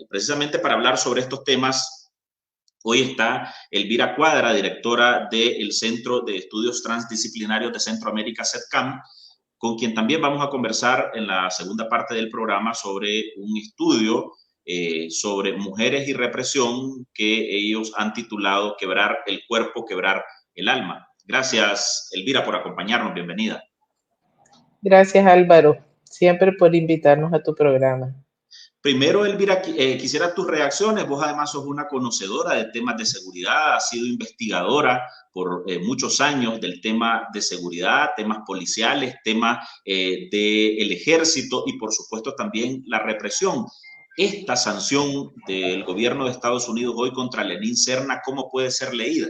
Precisamente para hablar sobre estos temas, hoy está Elvira Cuadra, directora del Centro de Estudios Transdisciplinarios de Centroamérica, CETCAM, con quien también vamos a conversar en la segunda parte del programa sobre un estudio sobre mujeres y represión que ellos han titulado Quebrar el cuerpo, quebrar el alma. Gracias, Elvira, por acompañarnos. Bienvenida. Gracias, Álvaro, siempre por invitarnos a tu programa. Primero, Elvira, quisiera tus reacciones. Vos además sos una conocedora de temas de seguridad, has sido investigadora por muchos años del tema de seguridad, temas policiales, temas del ejército y por supuesto también la represión. Esta sanción del gobierno de Estados Unidos hoy contra Lenín Serna, ¿cómo puede ser leída?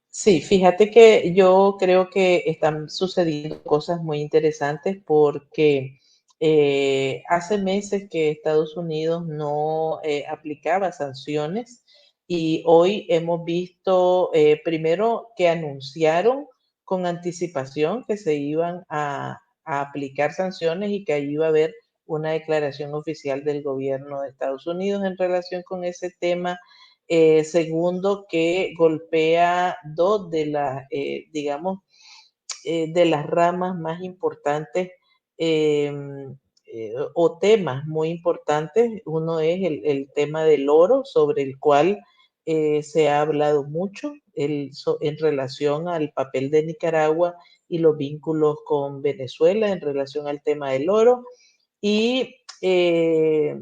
Sí, fíjate que yo creo que están sucediendo cosas muy interesantes porque hace meses que Estados Unidos no aplicaba sanciones y hoy hemos visto primero que anunciaron con anticipación que se iban a aplicar sanciones y que ahí iba a haber una declaración oficial del gobierno de Estados Unidos en relación con ese tema. Segundo, que golpea dos de las, digamos, de las ramas más importantes eh, o temas muy importantes. Uno es el tema del oro, sobre el cual se ha hablado mucho en relación al papel de Nicaragua y los vínculos con Venezuela en relación al tema del oro. Y eh,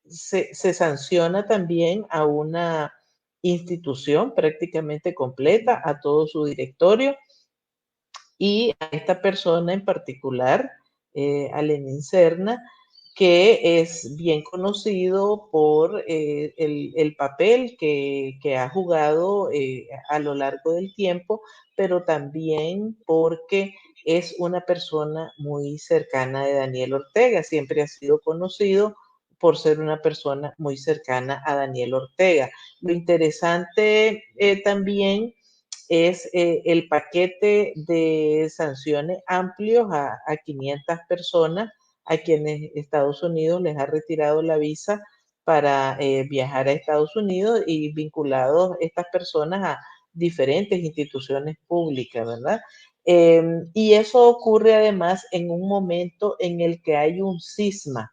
se sanciona también a una institución prácticamente completa, a todo su directorio y a esta persona en particular, a Lenín Serna, que es bien conocido por el papel que ha jugado a lo largo del tiempo, pero también porque es una persona muy cercana de Daniel Ortega, siempre ha sido conocido por ser una persona muy cercana a Daniel Ortega. Lo interesante también es el paquete de sanciones amplios a 500 personas a quienes Estados Unidos les ha retirado la visa para viajar a Estados Unidos y vinculados estas personas a diferentes instituciones públicas, ¿verdad? Y eso ocurre además en un momento en el que hay un cisma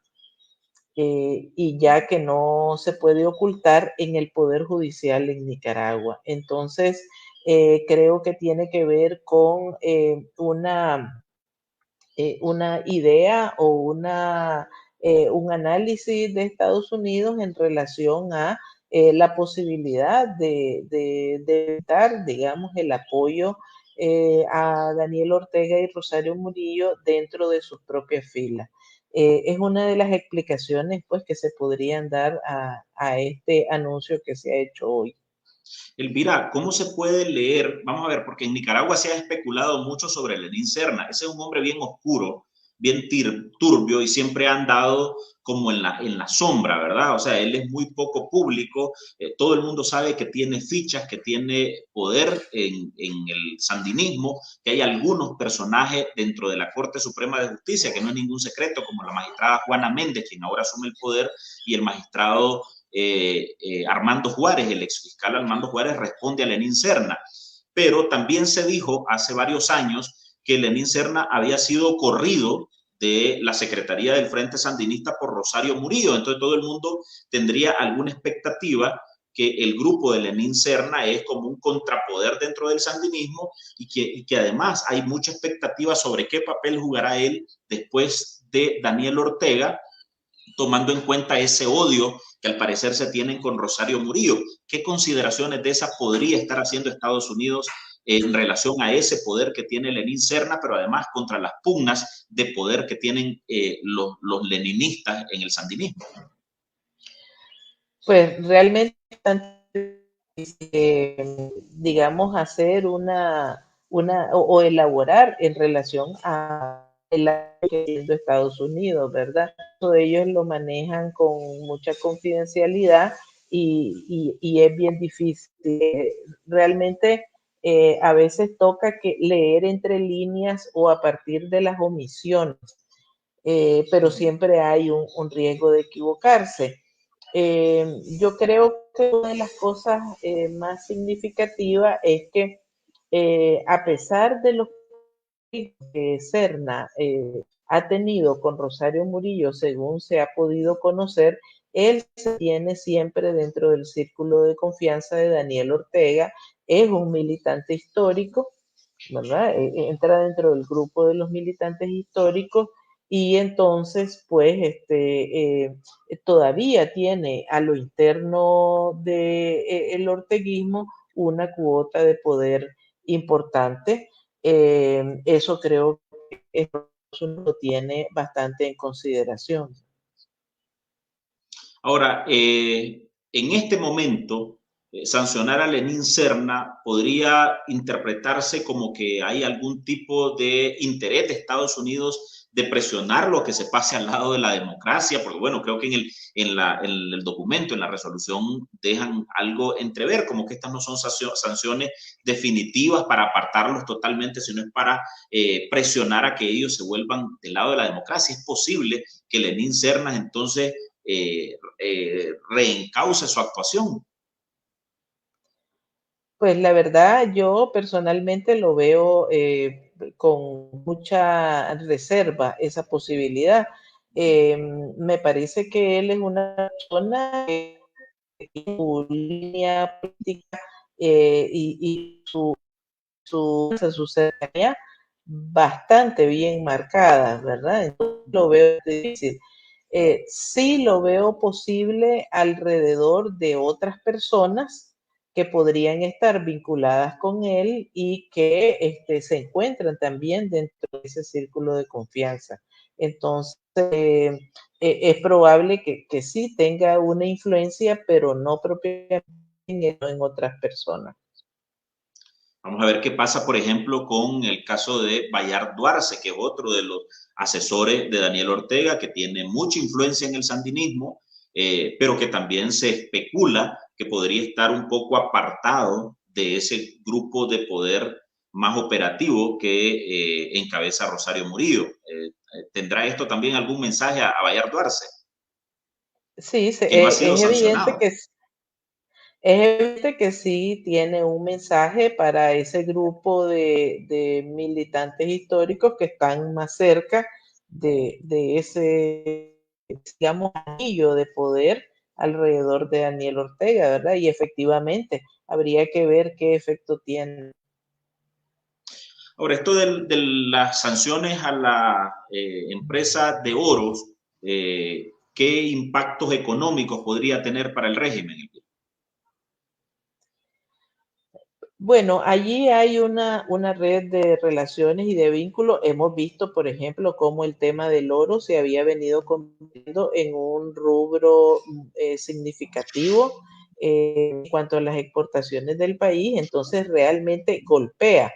y ya que no se puede ocultar en el Poder Judicial en Nicaragua. Entonces, creo que tiene que ver con una idea o un análisis de Estados Unidos en relación a la posibilidad de evitar, digamos, el apoyo a Daniel Ortega y Rosario Murillo dentro de sus propias filas. Es una de las explicaciones pues, que se podrían dar a este anuncio que se ha hecho hoy. Elvira, ¿cómo se puede leer? Vamos a ver, porque en Nicaragua se ha especulado mucho sobre Lenín Serna. Ese es un hombre bien oscuro, bien turbio y siempre ha andado como en la sombra, ¿verdad? O sea, él es muy poco público. Todo el mundo sabe que tiene fichas, que tiene poder en el sandinismo, que hay algunos personajes dentro de la Corte Suprema de Justicia, que no es ningún secreto, como la magistrada Juana Méndez, quien ahora asume el poder, y el magistrado Armando Juárez, el exfiscal Armando Juárez, responde a Lenín Serna. Pero también se dijo hace varios años que Lenín Serna había sido corrido de la Secretaría del Frente Sandinista por Rosario Murillo. Entonces todo el mundo tendría alguna expectativa que el grupo de Lenín Serna es como un contrapoder dentro del sandinismo y que además hay mucha expectativa sobre qué papel jugará él después de Daniel Ortega, tomando en cuenta ese odio que al parecer se tienen con Rosario Murillo. ¿Qué consideraciones de esas podría estar haciendo Estados Unidos en relación a ese poder que tiene Lenín Serna, pero además contra las pugnas de poder que tienen los leninistas en el sandinismo? Pues realmente digamos, hacer o elaborar en relación a el que está Estados Unidos, ¿verdad? Todo ellos lo manejan con mucha confidencialidad y es bien difícil. Realmente a veces toca que leer entre líneas o a partir de las omisiones pero siempre hay un riesgo de equivocarse. Yo creo que una de las cosas más significativas es que a pesar de lo que Serna ha tenido con Rosario Murillo, según se ha podido conocer, él se tiene siempre dentro del círculo de confianza de Daniel Ortega, es un militante histórico, ¿verdad? Entra dentro del grupo de los militantes históricos y entonces, pues, todavía tiene a lo interno del de, el orteguismo una cuota de poder importante. Eso creo que eso lo tiene bastante en consideración. Ahora, en este momento, sancionar a Lenín Serna podría interpretarse como que hay algún tipo de interés de Estados Unidos de presionarlo a que se pase al lado de la democracia, porque bueno, creo que en el documento, en la resolución, dejan algo entrever, como que estas no son sanciones definitivas para apartarlos totalmente, sino es para presionar a que ellos se vuelvan del lado de la democracia. Es posible que Lenín Serna entonces reencauce su actuación. Pues la verdad, yo personalmente lo veo con mucha reserva esa posibilidad. Me parece que él es una persona que tiene su línea política y su cercanía bastante bien marcada, ¿verdad? Entonces lo veo difícil. Sí lo veo posible alrededor de otras personas que podrían estar vinculadas con él y que se encuentran también dentro de ese círculo de confianza. Entonces, es probable que sí tenga una influencia, pero no propiamente en otras personas. Vamos a ver qué pasa, por ejemplo, con el caso de Bayard Duarce, que es otro de los asesores de Daniel Ortega, que tiene mucha influencia en el sandinismo, pero que también se especula que podría estar un poco apartado de ese grupo de poder más operativo que encabeza Rosario Murillo. ¿Tendrá esto también algún mensaje a Bayard Duarce, Sí, que no ha sido sancionado? Es evidente que sí tiene un mensaje para ese grupo de militantes históricos que están más cerca de ese, digamos, anillo de poder alrededor de Daniel Ortega, ¿verdad? Y efectivamente, habría que ver qué efecto tiene. Ahora, esto de las sanciones a la empresa de oros, ¿qué impactos económicos podría tener para el régimen? Bueno, allí hay una red de relaciones y de vínculos. Hemos visto, por ejemplo, cómo el tema del oro se había venido convirtiendo en un rubro significativo en cuanto a las exportaciones del país. Entonces, realmente golpea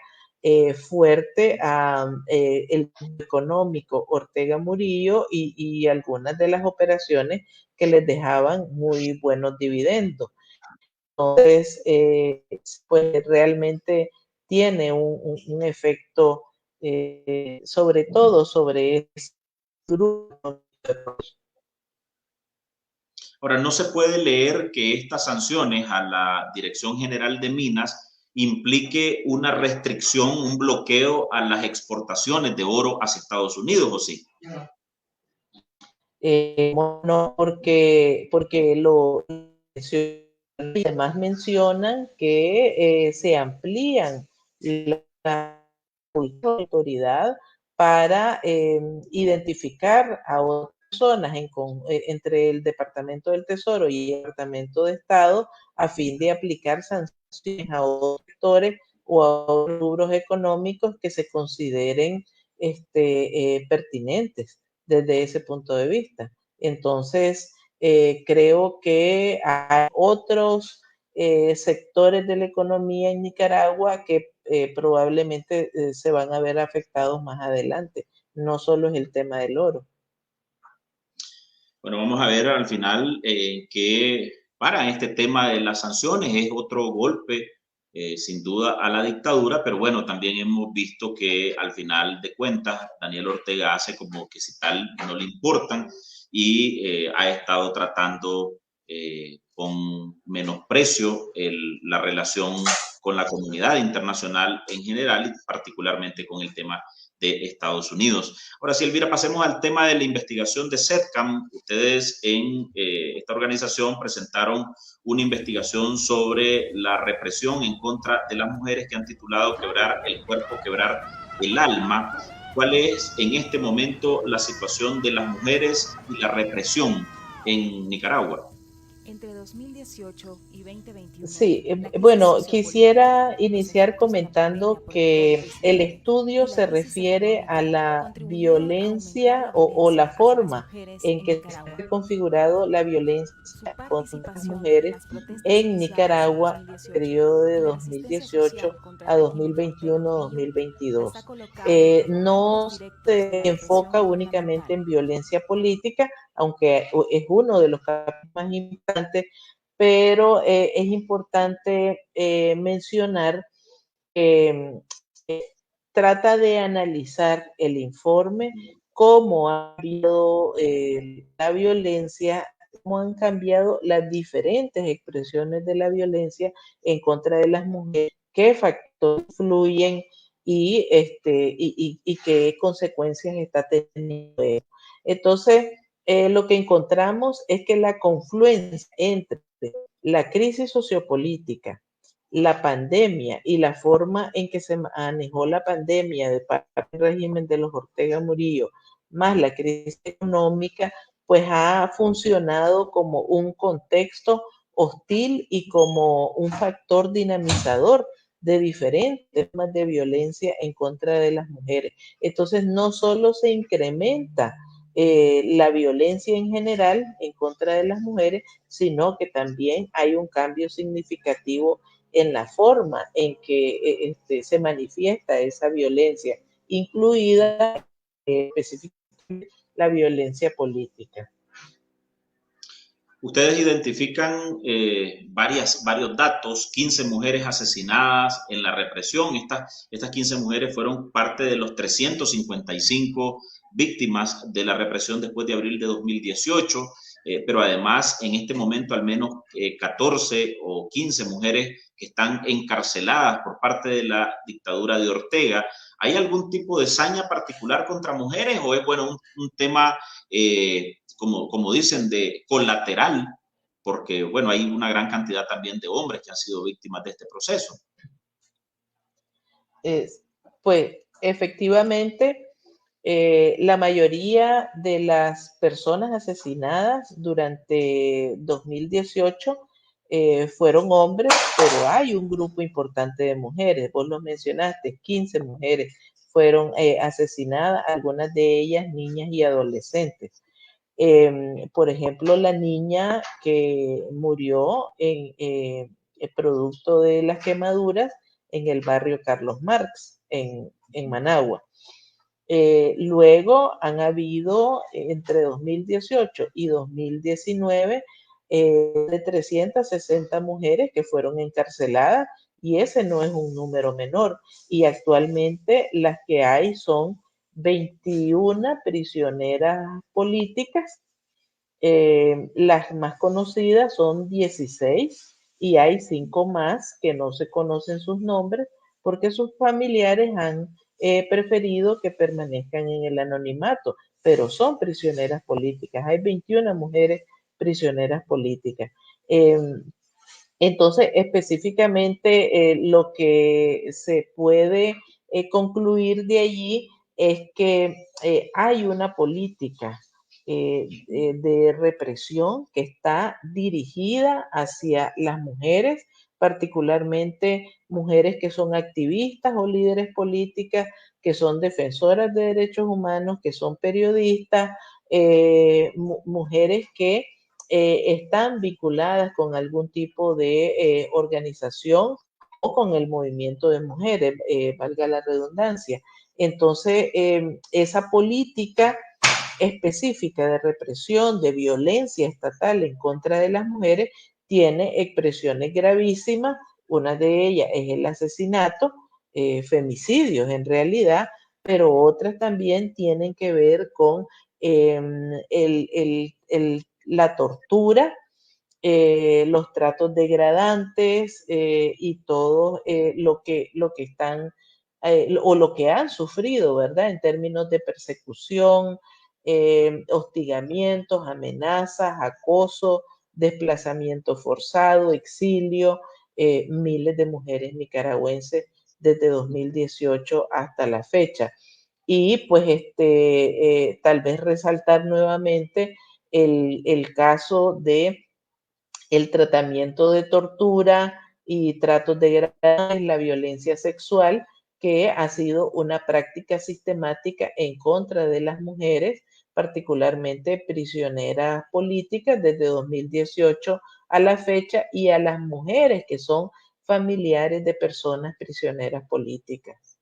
fuerte a el económico Ortega Murillo y algunas de las operaciones que les dejaban muy buenos dividendos. Entonces, pues realmente tiene un efecto, sobre todo sobre ese grupo. Ahora, no se puede leer que estas sanciones a la Dirección General de Minas implique una restricción, un bloqueo a las exportaciones de oro hacia Estados Unidos, ¿o sí? No, porque lo y además mencionan que se amplían la autoridad para identificar a otras personas entre el Departamento del Tesoro y el Departamento de Estado a fin de aplicar sanciones a otros sectores o a otros rubros económicos que se consideren pertinentes desde ese punto de vista. Entonces, creo que hay otros sectores de la economía en Nicaragua que probablemente se van a ver afectados más adelante. No solo es el tema del oro. Bueno, vamos a ver al final que para este tema de las sanciones es otro golpe sin duda a la dictadura, pero bueno, también hemos visto que al final de cuentas Daniel Ortega hace como que si tal no le importan y ha estado tratando con menosprecio la relación con la comunidad internacional en general y particularmente con el tema de Estados Unidos. Ahora sí, Elvira, pasemos al tema de la investigación de SETCAM. Ustedes en esta organización presentaron una investigación sobre la represión en contra de las mujeres que han titulado Quebrar el cuerpo, quebrar el alma. ¿Cuál es en este momento la situación de las mujeres y la represión en Nicaragua? Entre 2018 y 2021, Sí, la crisis bueno, sociopolítica quisiera y los iniciar efectos de la comentando pandemia por el que el COVID-19 estudio y la se crisis refiere a económica la contribuyeron a aumentar violencia la o violencia la hacia las forma mujeres en en que se Nicaragua. ha configurado la violencia Su contra las participación en mujeres las protestas en iniciadas en Nicaragua, 2018 periodo de y la asistencia 2018 social contra a el régimen de Ortega Murillo las ha 2021-2022. colocado en No focos directos de la se represión enfoca únicamente gubernamental. en violencia política, aunque es uno de los casos más importantes, pero es importante mencionar que trata de analizar el informe, cómo ha habido la violencia, cómo han cambiado las diferentes expresiones de la violencia en contra de las mujeres, qué factores influyen y qué consecuencias está teniendo. Entonces, lo que encontramos es que la confluencia entre la crisis sociopolítica, la pandemia y la forma en que se manejó la pandemia de parte del régimen de los Ortega Murillo, más la crisis económica, pues ha funcionado como un contexto hostil y como un factor dinamizador de diferentes formas de violencia en contra de las mujeres. Entonces, no solo se incrementa la violencia en general en contra de las mujeres, sino que también hay un cambio significativo en la forma en que se manifiesta esa violencia, incluida específicamente la violencia política. Ustedes identifican varios datos, 15 mujeres asesinadas en la represión. Estas 15 mujeres fueron parte de los 355 víctimas de la represión después de abril de 2018, pero además en este momento al menos 14 o 15 mujeres que están encarceladas por parte de la dictadura de Ortega. ¿Hay algún tipo de saña particular contra mujeres o es bueno un tema como dicen, de colateral, porque, bueno, hay una gran cantidad también de hombres que han sido víctimas de este proceso? Pues efectivamente, la mayoría de las personas asesinadas durante 2018 fueron hombres, pero hay un grupo importante de mujeres. Vos lo mencionaste, 15 mujeres fueron asesinadas, algunas de ellas niñas y adolescentes. Por ejemplo, la niña que murió en el producto de las quemaduras en el barrio Carlos Marx, en Managua. Luego han habido entre 2018 y 2019 de 360 mujeres que fueron encarceladas y ese no es un número menor. Y actualmente las que hay son 21 prisioneras políticas. Las más conocidas son 16 y hay 5 más que no se conocen sus nombres porque sus familiares han preferido que permanezcan en el anonimato, pero son prisioneras políticas. Hay 21 mujeres prisioneras políticas. Eh, entonces, específicamente, lo que se puede concluir de allí es que hay una política de represión que está dirigida hacia las mujeres, particularmente mujeres que son activistas o líderes políticas, que son defensoras de derechos humanos, que son periodistas, mujeres que están vinculadas con algún tipo de organización o con el movimiento de mujeres, valga la redundancia. Entonces, esa política específica de represión, de violencia estatal en contra de las mujeres, tiene expresiones gravísimas Una de ellas es el asesinato, femicidios en realidad, pero otras también tienen que ver con la tortura, los tratos degradantes y todo lo que están o lo que han sufrido, ¿verdad? En términos de persecución, hostigamientos, amenazas, acoso, desplazamiento forzado, exilio, miles de mujeres nicaragüenses desde 2018 hasta la fecha. Y pues tal vez resaltar nuevamente el caso de el tratamiento de tortura y tratos degradantes, la violencia sexual, que ha sido una práctica sistemática en contra de las mujeres, particularmente prisioneras políticas desde 2018 a la fecha, y a las mujeres que son familiares de personas prisioneras políticas.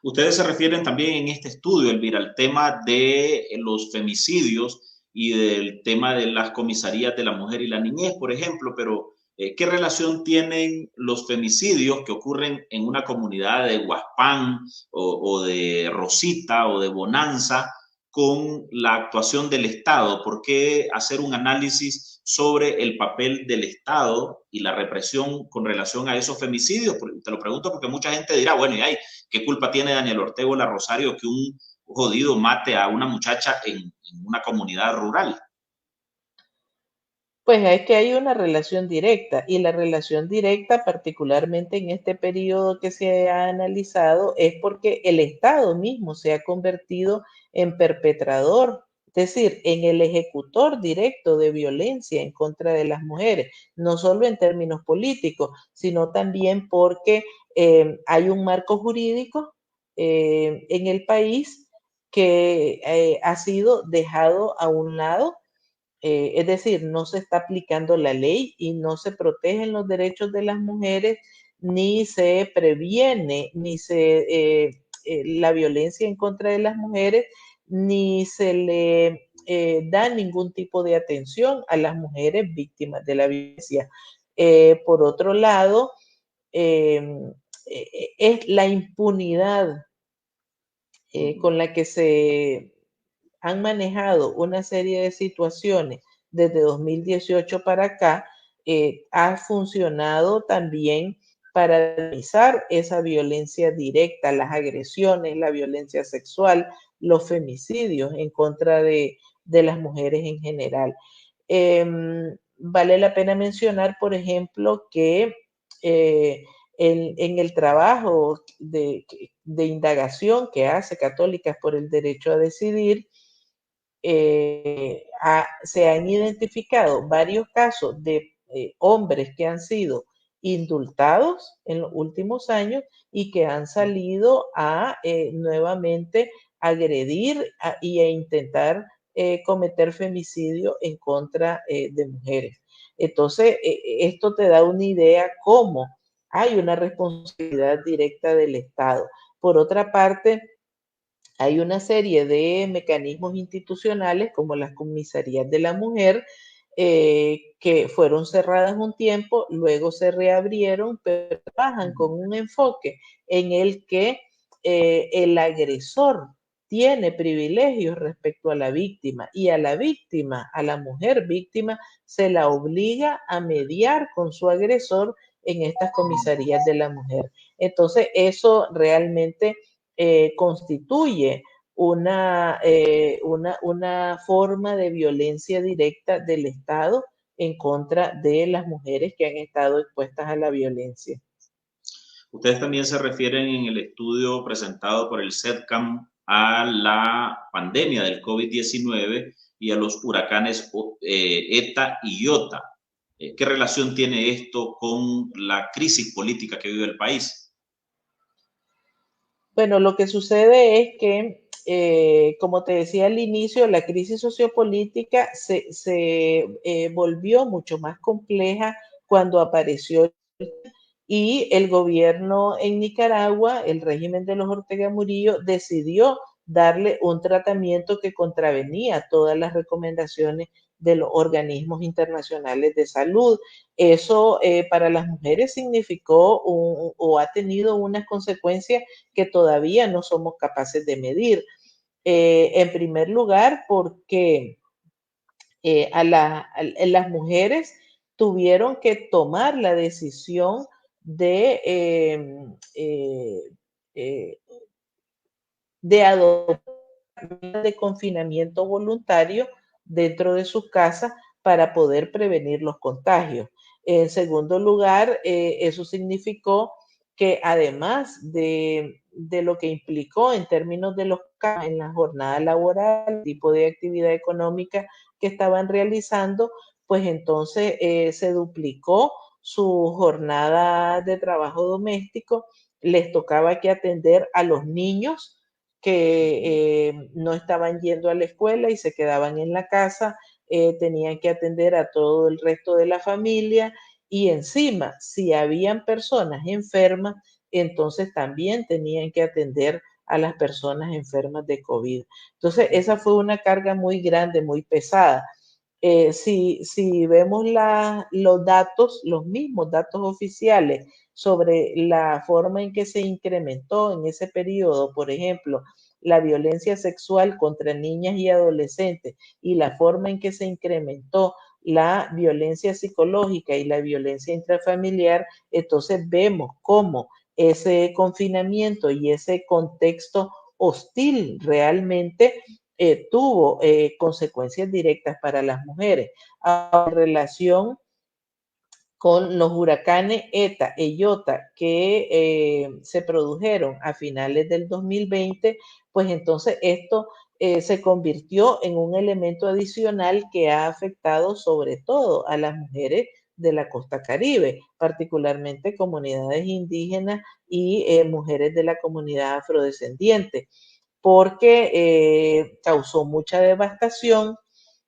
Ustedes se refieren también en este estudio, Elvira, al tema de los femicidios y del tema de las comisarías de la mujer y la niñez, por ejemplo, pero ¿qué relación tienen los femicidios que ocurren en una comunidad de Huaspán o de Rosita o de Bonanza con la actuación del Estado? ¿Por qué hacer un análisis sobre el papel del Estado y la represión con relación a esos femicidios? Te lo pregunto porque mucha gente dirá, bueno, y hay, ¿qué culpa tiene Daniel Ortega La Rosario que un jodido mate a una muchacha en una comunidad rural? Pues es que hay una relación directa, y la relación directa, particularmente en este periodo que se ha analizado, es porque el Estado mismo se ha convertido en perpetrador, es decir, en el ejecutor directo de violencia en contra de las mujeres, no solo en términos políticos, sino también porque hay un marco jurídico en el país que ha sido dejado a un lado, es decir, no se está aplicando la ley y no se protegen los derechos de las mujeres, ni se previene, ni la violencia en contra de las mujeres, ni se le da ningún tipo de atención a las mujeres víctimas de la violencia. Por otro lado, es la impunidad con la que se han manejado una serie de situaciones desde 2018 para acá, ha funcionado también para realizar esa violencia directa, las agresiones, la violencia sexual, los femicidios en contra de las mujeres en general. Vale la pena mencionar, por ejemplo, que en el trabajo de indagación que hace Católicas por el Derecho a Decidir, se han identificado varios casos de hombres que han sido indultados en los últimos años y que han salido a nuevamente agredir y a intentar cometer femicidio en contra de mujeres. Entonces, esto te da una idea cómo hay una responsabilidad directa del Estado. Por otra parte, hay una serie de mecanismos institucionales como las comisarías de la mujer, que fueron cerradas un tiempo, luego se reabrieron, pero trabajan con un enfoque en el que el agresor tiene privilegios respecto a la víctima, y a la víctima, a la mujer víctima, se la obliga a mediar con su agresor en estas comisarías de la mujer. Entonces, eso realmente constituye una forma de violencia directa del Estado en contra de las mujeres que han estado expuestas a la violencia. Ustedes también se refieren en el estudio presentado por el CEDCAM a la pandemia del COVID-19 y a los huracanes ETA y IOTA. ¿Qué relación tiene esto con la crisis política que vive el país? Bueno, lo que sucede es que, como te decía al inicio, la crisis sociopolítica se volvió mucho más compleja cuando apareció, y el gobierno en Nicaragua, el régimen de los Ortega Murillo, decidió darle un tratamiento que contravenía todas las recomendaciones de los organismos internacionales de salud. Eso para las mujeres significó o ha tenido unas consecuencias que todavía no somos capaces de medir. En primer lugar, porque las mujeres tuvieron que tomar la decisión de, eh, eh, de adoptar de confinamiento voluntario dentro de sus casas para poder prevenir los contagios. En segundo lugar, eso significó que además de lo que implicó en términos de los cambios en la jornada laboral, el tipo de actividad económica que estaban realizando, pues entonces se duplicó su jornada de trabajo doméstico, les tocaba que atender a los niños que no estaban yendo a la escuela y se quedaban en la casa, tenían que atender a todo el resto de la familia y encima, si habían personas enfermas, entonces también tenían que atender a las personas enfermas de COVID. Entonces, esa fue una carga muy grande, muy pesada. Si vemos los datos, los mismos datos oficiales sobre la forma en que se incrementó en ese periodo, por ejemplo, la violencia sexual contra niñas y adolescentes y la forma en que se incrementó la violencia psicológica y la violencia intrafamiliar, entonces vemos cómo ese confinamiento y ese contexto hostil realmente tuvo consecuencias directas para las mujeres. En relación con los huracanes ETA e IOTA que se produjeron a finales del 2020, pues entonces esto se convirtió en un elemento adicional que ha afectado sobre todo a las mujeres de la costa Caribe, particularmente comunidades indígenas y mujeres de la comunidad afrodescendiente, porque causó mucha devastación,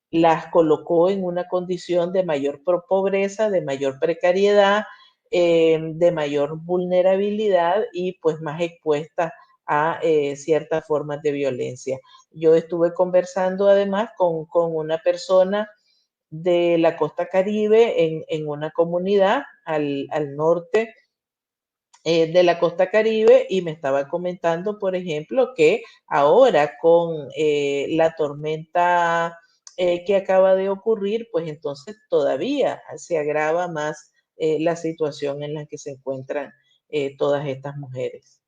las colocó en una condición de mayor pobreza, de mayor precariedad, de mayor vulnerabilidad y pues más expuestas a ciertas formas de violencia. Yo estuve conversando además con una persona de la costa Caribe en una comunidad al norte de la costa Caribe y me estaba comentando, por ejemplo, que ahora con la tormenta que acaba de ocurrir, pues entonces todavía se agrava más la situación en la que se encuentran todas estas mujeres.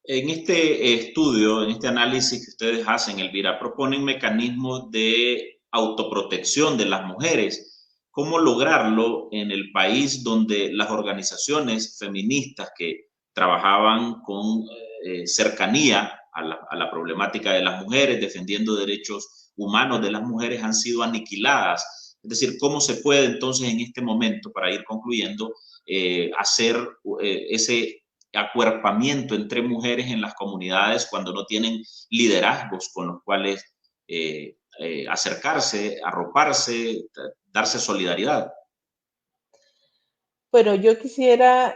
En este estudio, en este análisis que ustedes hacen, Elvira, proponen mecanismos de autoprotección de las mujeres. ¿Cómo lograrlo en el país donde las organizaciones feministas que trabajaban con cercanía a la problemática de las mujeres, defendiendo derechos humanos de las mujeres, han sido aniquiladas? Es decir, ¿cómo se puede entonces en este momento, para ir concluyendo, hacer ese acuerpamiento entre mujeres en las comunidades cuando no tienen liderazgos con los cuales acercarse, arroparse, darse solidaridad? Bueno, yo quisiera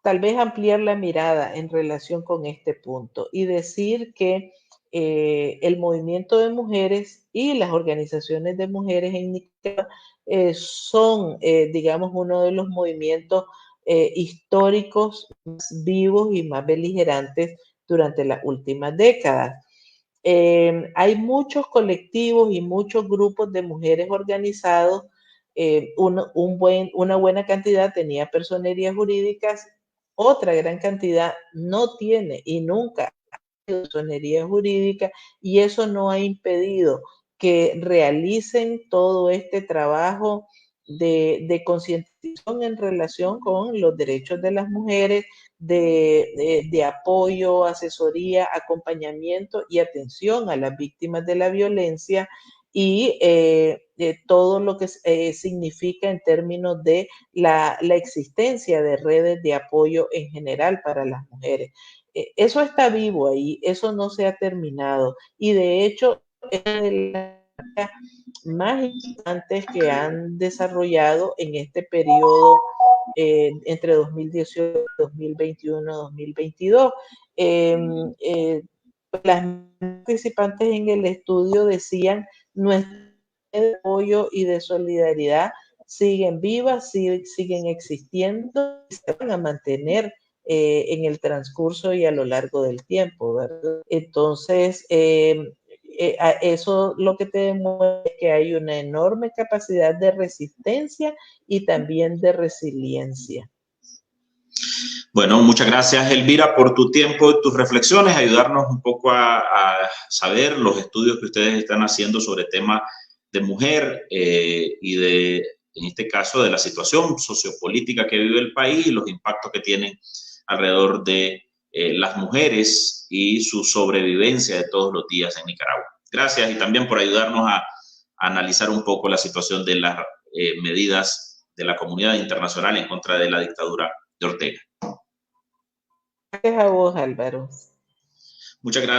tal vez ampliar la mirada en relación con este punto y decir que el movimiento de mujeres y las organizaciones de mujeres en Nicaragua son, digamos, uno de los movimientos históricos más vivos y más beligerantes durante las últimas décadas. Hay muchos colectivos y muchos grupos de mujeres organizados. Una buena cantidad tenía personerías jurídicas, otra gran cantidad no tiene y nunca ha tenido personería jurídica, y eso no ha impedido que realicen todo este trabajo de concientización en relación con los derechos de las mujeres, de apoyo, asesoría, acompañamiento y atención a las víctimas de la violencia y todo lo que significa en términos de la existencia de redes de apoyo en general para las mujeres. Eso está vivo ahí, eso no se ha terminado y de hecho es de las más importantes que han desarrollado en este periodo entre 2018, 2021, 2022. Las participantes en el estudio decían nuestras redes de apoyo y de solidaridad siguen vivas, siguen existiendo y se van a mantener en el transcurso y a lo largo del tiempo, ¿verdad? Entonces, eso lo que te demuestra es que hay una enorme capacidad de resistencia y también de resiliencia. Bueno, muchas gracias, Elvira, por tu tiempo y tus reflexiones, ayudarnos un poco a saber los estudios que ustedes están haciendo sobre temas de mujer y de, en este caso, de la situación sociopolítica que vive el país y los impactos que tienen alrededor de las mujeres y su sobrevivencia de todos los días en Nicaragua. Gracias y también por ayudarnos a analizar un poco la situación de las medidas de la comunidad internacional en contra de la dictadura de Ortega. Gracias a vos, Álvaro. Muchas gracias.